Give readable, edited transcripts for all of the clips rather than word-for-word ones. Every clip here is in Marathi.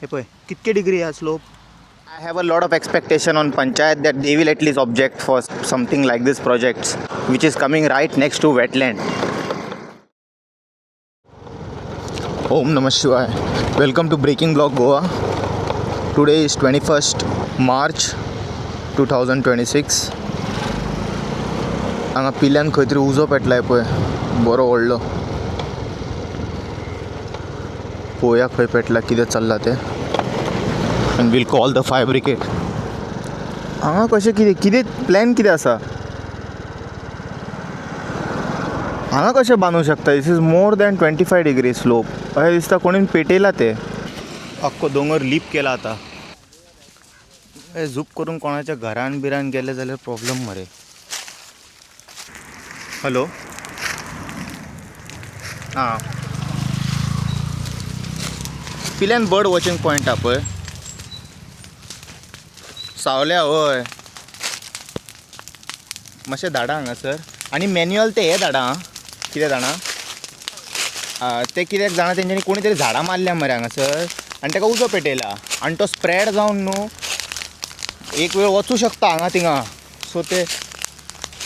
हे पळय कितके डिग्री हा slope. I have a lot of expectation on Panchayat that they will at least object for something like this project, which is coming right next to wetland. Om Namah Shivaya. Welcome to Breaking Block Goa. Today is 21st March 2026. हांगा पिल्यान खंय तरी उजो पेटलाय पळय, बरो व्हडलो. पळोवया खंय पेटला, कितें चल्लां तें. And we'll call the fire brigade. हांगा कशें कितें प्लॅन कितें आसा? हांगा कशें बांदूंक शकता? This is more than 25 degree slope. अशें दिसता कोणीन पेटयला ते. आख्खो दोंगर लीप केला आतां. झूप करून कोणाच्या घरान बिरान गेले जाल्यार प्रॉब्लेम मरे. हॅलो. हां, पिल्यान बर्ड वॉचिंग पॉयंट हा पळय. सावल्या हय. मातशें धाडा हांगासर. आनी मॅन्युअल ते हे धाडा आं. कितें जाणा ते कित्याक जाणा तेंच्यांनी कोणी तरी झाडां मारल्या मरे हांगासर आनी ताका उजो पेटयला आनी तो स्प्रेड जावन न्हू एक वेळ वचूं शकता हांगा थिंगा. सो ते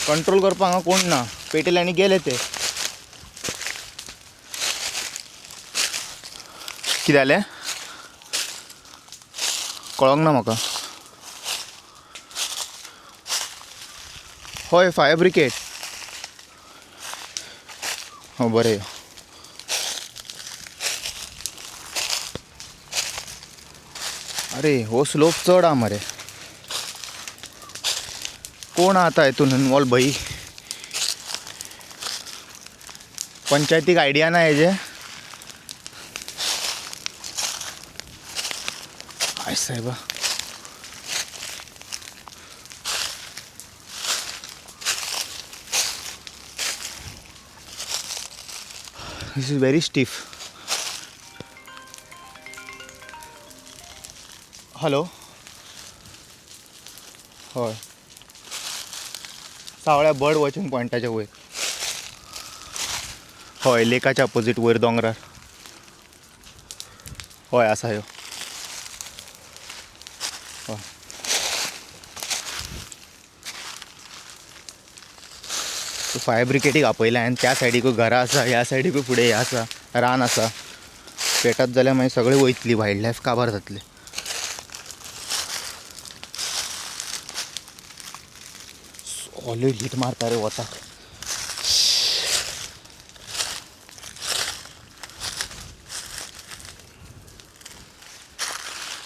कंट्रोल करपाक हांगा कोण ना. पेटयले आनी गेले ते. कितें जालें कळोंक ना म्हाका. हय, फायर ब्रिगेड. हो बरें. अरे हो स्लोप चड आहा मरे. कोण आतां हितून इनवॉल्व भाई? पंचायतीक आयडिया ना हेजे? आय सायबा. दिस इज व्हेरी स्टीफ. हॅलो. हय, सावळ्या बर्ड वॉचिंग पॉयंटाच्या वयर. हय, लेकाच्या अपोजीट वयर दोंगरार. हय आसा ह्यो. हय. फायर ब्रिगेडीक आपयल्या आनी त्या सायडीकूय घरां आसा, ह्या सायडीकूय फुडें हें आसा, रान आसा. पेटत जाल्यार मागीर सगळें वयतली, वायल्ड लायफ काबार जातलें. ऑल्यो हीट मारता रे वताक.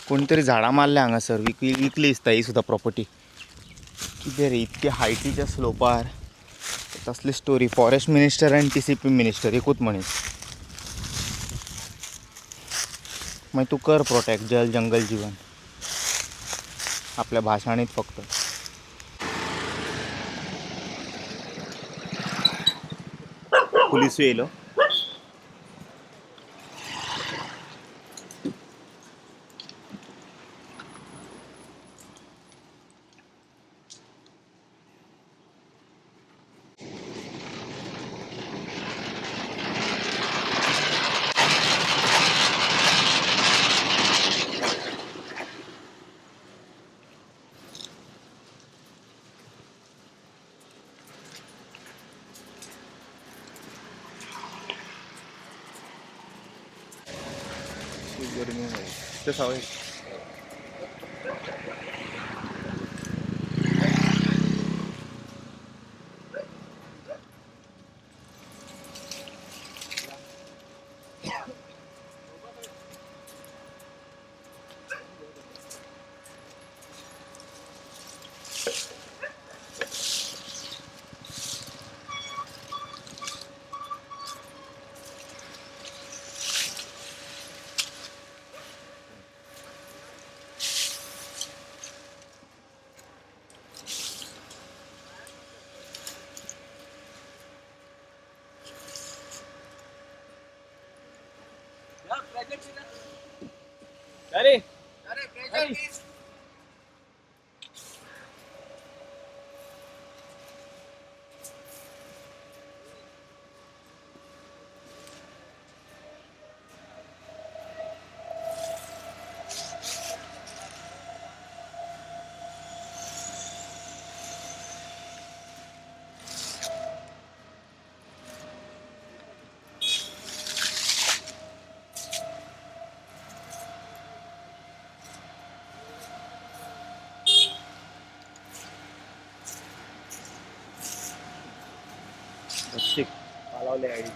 कोणी तरी झाडां मारल्या हांगासर. विकली दिसता ही सुद्दां प्रॉपर्टी. कितें रे इतके हायटीच्या स्लोपार तसली स्टोरी. फॉरेस्ट मिनिस्टर आनी TCP मिनिस्टर एकूच मनीस. मागीर तूं कर प्रोटेक्ट जल जंगल जीवन आपल्या भाशणांनीच फक्त. पुलीस येयलो. गरमी ते सावय. अरे शिक पालावले आयडी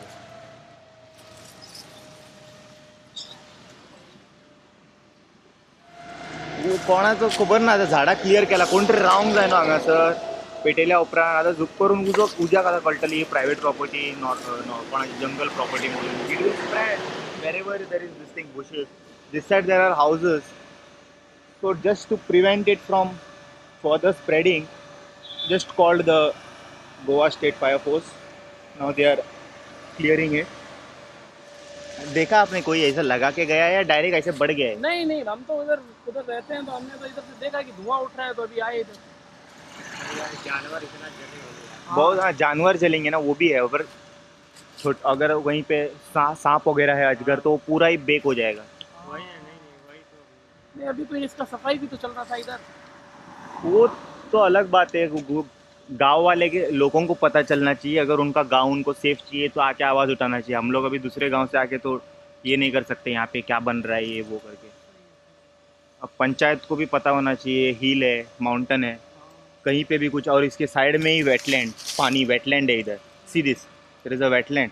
कोणाचं खबर ना आता झाडा क्लियर केला कोणतरी रावंक जाय न्हू हांगासर पेटयल्या उपरांत आतां झूक करून उज्याक आतां कळटली ही प्रायवेट प्रॉपर्टी कोणाची जंगल प्रॉपर्टी म्हणून it will spread wherever there is this thing bushes this side there are houses so just to prevent it from further spreading just called the Goa State Fire Force. Now they are clearing it. देखा आपने कोई ऐसा लगा के गया या डायरेक्ट ऐसे बढ़ गया है? नहीं नहीं, हम तो उधर उधर रहते हैं तो हमने तो इधर से देखा कि धुआं उठ रहा है तो अभी आए इधर। जानवर इतना जलेगा बहुत हाँ जानवर जलेंगे ना वो भी है पर अगर वहीं पे सांप वगैरह है अजगर तो पूरा ही बेक हो जाएगा। वही है, नहीं वही तो नहीं, अभी तो इसका सफाई भी तो चल रहा था इधर। वो तो अलग बात है गांव वाले के लोगों को पता चलना चाहिए अगर उनका गांव उनको सेफ चाहिए तो आके आवाज़ उठाना चाहिए। हम लोग अभी दूसरे गांव से आके तो ये नहीं कर सकते यहाँ पे क्या बन रहा है ये वो करके। अब पंचायत को भी पता होना चाहिए हिल है माउंटेन है कहीं पे भी कुछ और इसके साइड में ही वेटलैंड पानी वेटलैंड है इधर see this there is a wetland.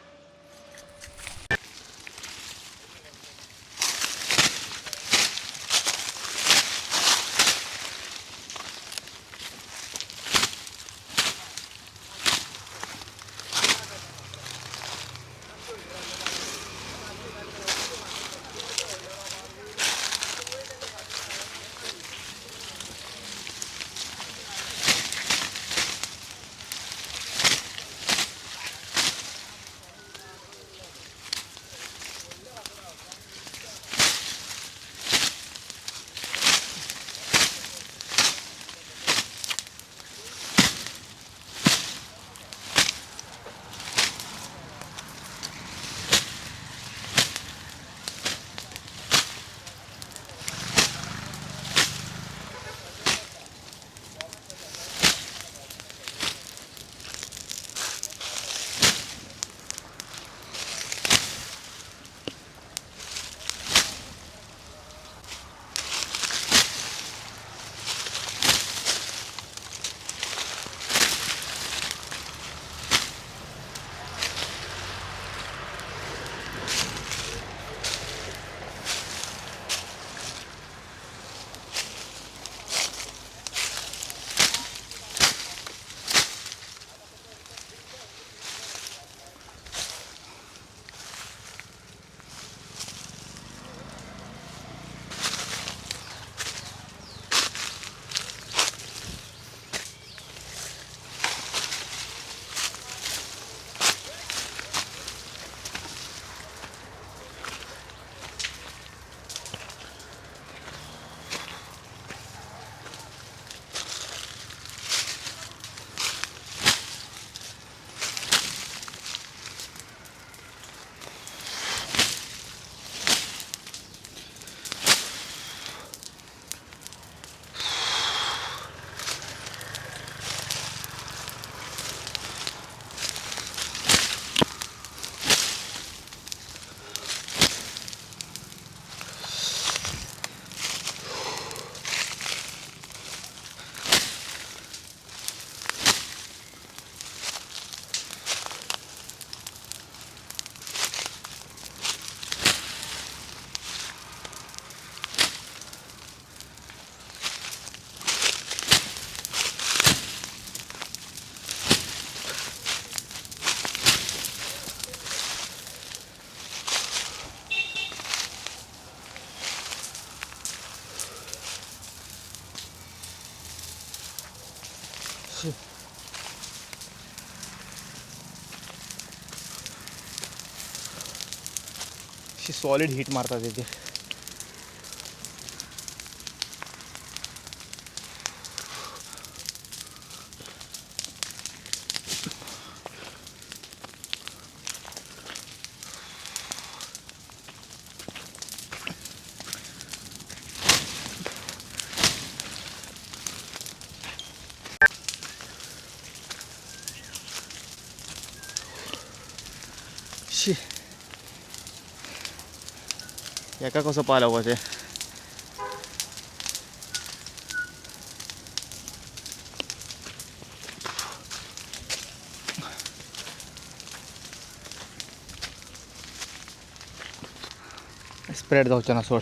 Solid heat मारतात इथे। याका कसं पालावं ते स्प्रेड जावचें ना सोड.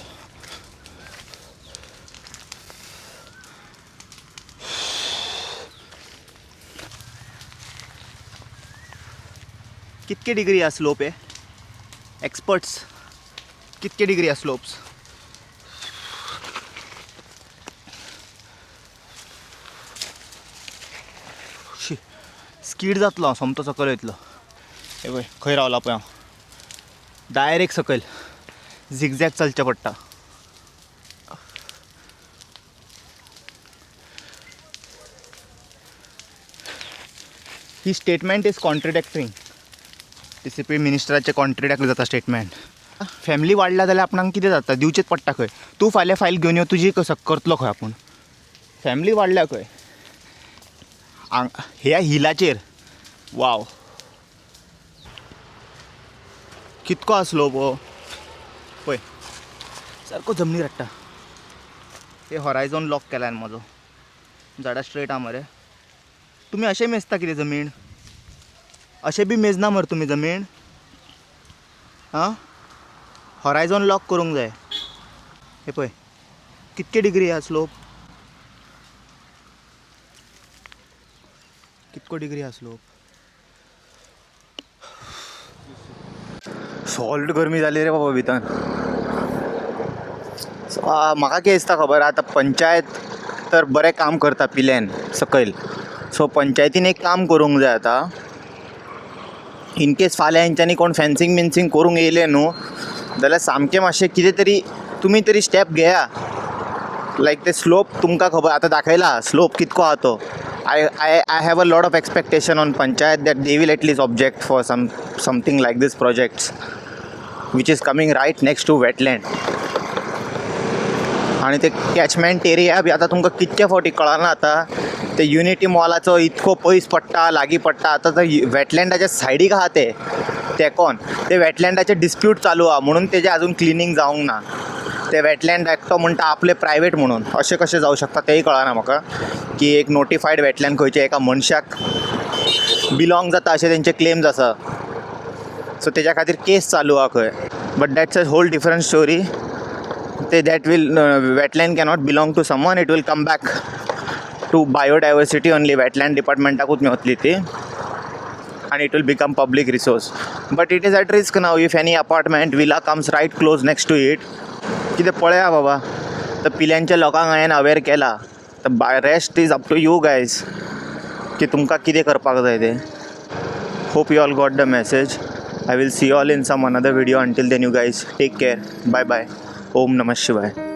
कितके डिग्री हा स्लोप हे एक्सपर्ट्स कितके डिग्री हा स्लोप्स स्कीड जातलो सोमतो सकयल वयतलो. हे पळय खंय रावला पळय हांव डायरेक्ट सकयल झिगझॅग चलचें पडटा. ही स्टेटमेंट इज कॉन्ट्रडिक्टिंग. डिसिप्लीन मिनिस्टराचें कॉन्ट्रडिक्ट जाता स्टेटमेंट. फॅमिली वाडला जाल्यार आपणाक कितें जाता दिवचेच पडटा खंय. तूं फाल्यां फायल घेवन यो तुजी करतलो खंय आपूण. फॅमिली वाडल्या खंय ह्या हिलाचेर. वाव कितको हा स्लोप हो पळय सारको जमनीर हाडटा. ते हॉरायझॉन लॉक केला म्हजो. झाडां स्ट्रेट आहा मरे. तुमी अशें मेजता कितें जमीन अशें बी मेजना मरे तुमी जमीन. हां हॉरायझॉन लॉक करूंक जाय. हे पळय कितके डिग्री हा स्लोप कितको डिग्री हा स्लोप. सॉल्ट गरमी जाली रे बाबा भितर. म्हाका कितें दिसता खबर आतां पंचायत तर बरें काम करता पिल्यान सकयल. सो पंचायतीन एक काम करूंक जाय आतां. इन केस फाल्यां हेंच्यांनी कोण फेन्सींग बिन्सींग करूंक येयले न्हू जाल्यार सामकें मातशें कितें तरी तुमी तरी स्टेप घेया. लायक ते स्लोप तुमकां खबर आतां दाखयला स्लोप कितको आहा तो. I have a lot of expectation on Panchayat that they will at least object for something like this projects which is coming right next to wetland. आणि ते कॅचमेंट एरिया बी आतां तुमकां कितके फावटी कळना आतां ते युनिटी मॉलाचो इतको पयस पडटा लागीं पडटा. आतां ते वेटलँडाच्या सायडीक आहा ते कोण ते वेटलँडाचे डिस्प्यूट चालू आहा म्हणून तेजें आजून क्लिनींग जावंक ना. ते वेटलँड एकटो म्हणटा आपले प्रायवेट म्हणून. अशें कशें जावं शकता तेंय कळना म्हाका की एक नोटिफायड वेटलँड खंयचे एका मनशाक बिलॉंग जाता अशें तेंचे क्लेम्स आसा. सो तेज्या खातीर केस चालू आहा खंय. But that's a whole different story. ते that will wetland cannot belong to someone. It will come back to biodiversity only. Wetland डिपार्टमेंटाकूच मेवतली ती and it will become public resource. But it is at risk now if any apartment villa comes right close next to it. कितें पळया बाबा. तर पिल्यांच्या लोकांक हांवें अवेअर केला. तर rest is up to you guys की तुमकां कितें करपाक जाय तें. Hope you all got the message. I will see you all in some another video. Until then you guys take care. Bye bye. Om Namah Shivaya.